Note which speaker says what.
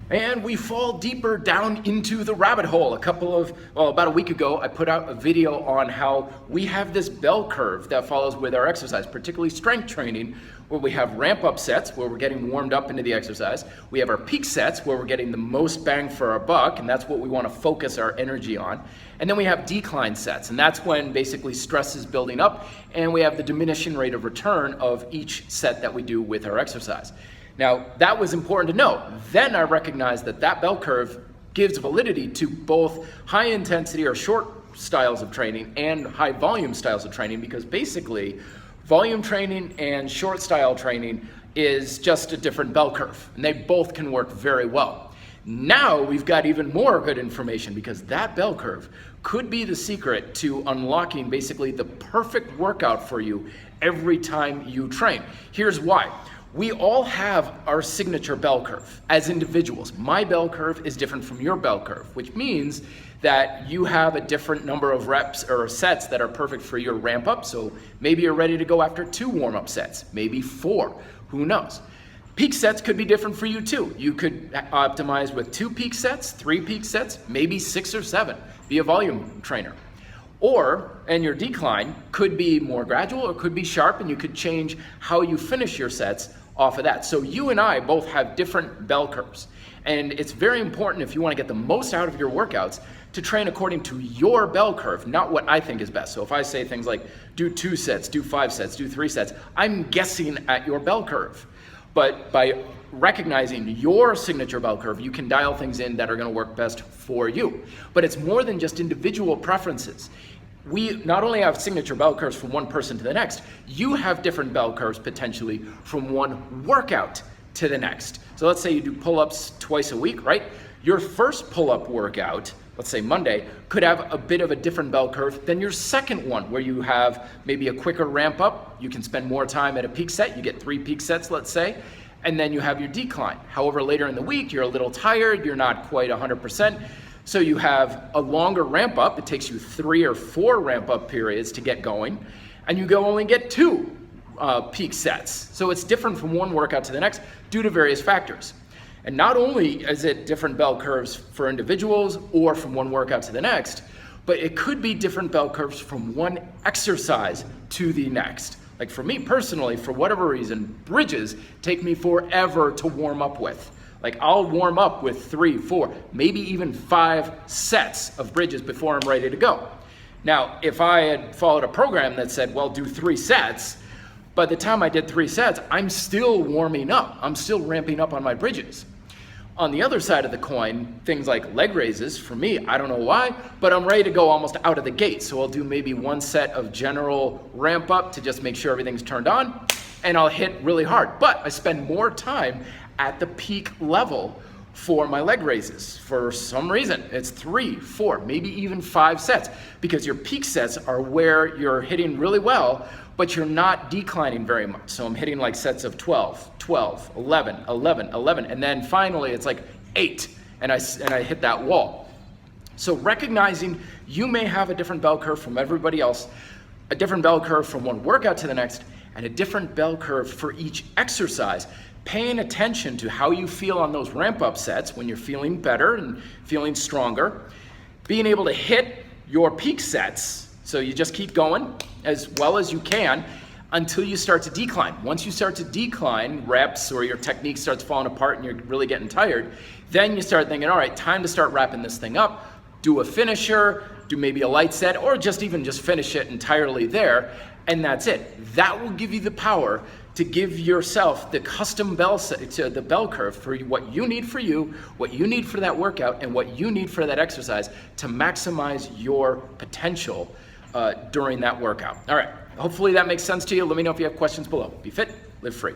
Speaker 1: And we fall deeper down into the rabbit hole. About a week ago, I put out a video on how we have this bell curve that follows with our exercise, particularly strength training, where we have ramp up sets where we're getting warmed up into the exercise. We have our peak sets where we're getting the most bang for our buck, and that's what we want to focus our energy on. And then we have decline sets, and that's when basically stress is building up, and we have the diminishing rate of return of each set that we do with our exercise. Now, that was important to know. Then I recognized that bell curve gives validity to both high intensity or short styles of training and high volume styles of training, because basically volume training and short style training is just a different bell curve, and they both can work very well. Now we've got even more good information, because that bell curve could be the secret to unlocking basically the perfect workout for you every time you train. Here's why. We all have our signature bell curve as individuals. My bell curve is different from your bell curve, which means that you have a different number of reps or sets that are perfect for your ramp up. So maybe you're ready to go after 2 warm-up sets, maybe 4, who knows? Peak sets could be different for you too. You could optimize with 2 peak sets, 3 peak sets, maybe 6 or 7, be a volume trainer. And your decline could be more gradual or could be sharp, and you could change how you finish your sets off of that. So you and I both have different bell curves. And it's very important, if you want to get the most out of your workouts, to train according to your bell curve, not what I think is best. So if I say things like do 2 sets, do 5 sets, do 3 sets, I'm guessing at your bell curve. But by recognizing your signature bell curve, you can dial things in that are going to work best for you. But it's more than just individual preferences. We not only have signature bell curves from one person to the next, you have different bell curves potentially from one workout to the next. So let's say you do pull-ups twice a week, right? Your first pull-up workout, let's say Monday, could have a bit of a different bell curve than your second one, where you have maybe a quicker ramp up. You can spend more time at a peak set. You get 3 peak sets, let's say, and then you have your decline. However, later in the week, you're a little tired, you're not quite 100%. So you have a longer ramp up. It takes you 3 or 4 ramp up periods to get going, and you only get 2 peak sets. So it's different from one workout to the next due to various factors. And not only is it different bell curves for individuals or from one workout to the next, but it could be different bell curves from one exercise to the next. Like for me personally, for whatever reason, bridges take me forever to warm up with. Like I'll warm up with 3, 4, maybe even 5 sets of bridges before I'm ready to go. Now, if I had followed a program that said, well, do 3 sets, by the time I did 3 sets, I'm still warming up. I'm still ramping up on my bridges. On the other side of the coin, things like leg raises, for me, I don't know why, but I'm ready to go almost out of the gate. So I'll do maybe 1 set of general ramp up to just make sure everything's turned on, and I'll hit really hard. But I spend more time at the peak level for my leg raises. For some reason, it's 3, 4, maybe even 5 sets, because your peak sets are where you're hitting really well, but you're not declining very much. So I'm hitting like sets of 12, 12, 11, 11, 11, and then finally it's like 8, and I hit that wall. So recognizing you may have a different bell curve from everybody else, a different bell curve from one workout to the next, and a different bell curve for each exercise, paying attention to how you feel on those ramp up sets when you're feeling better and feeling stronger, being able to hit your peak sets. So you just keep going as well as you can until you start to decline. Once you start to decline reps or your technique starts falling apart and you're really getting tired, then you start thinking, all right, time to start wrapping this thing up. Do a finisher, do maybe a light set, or just finish it entirely there, and that's it. That will give you the power to give yourself the custom bell set, to the bell curve for what you need for you, what you need for that workout, and what you need for that exercise to maximize your potential during that workout. All right, hopefully that makes sense to you. Let me know if you have questions below. Be fit, live free.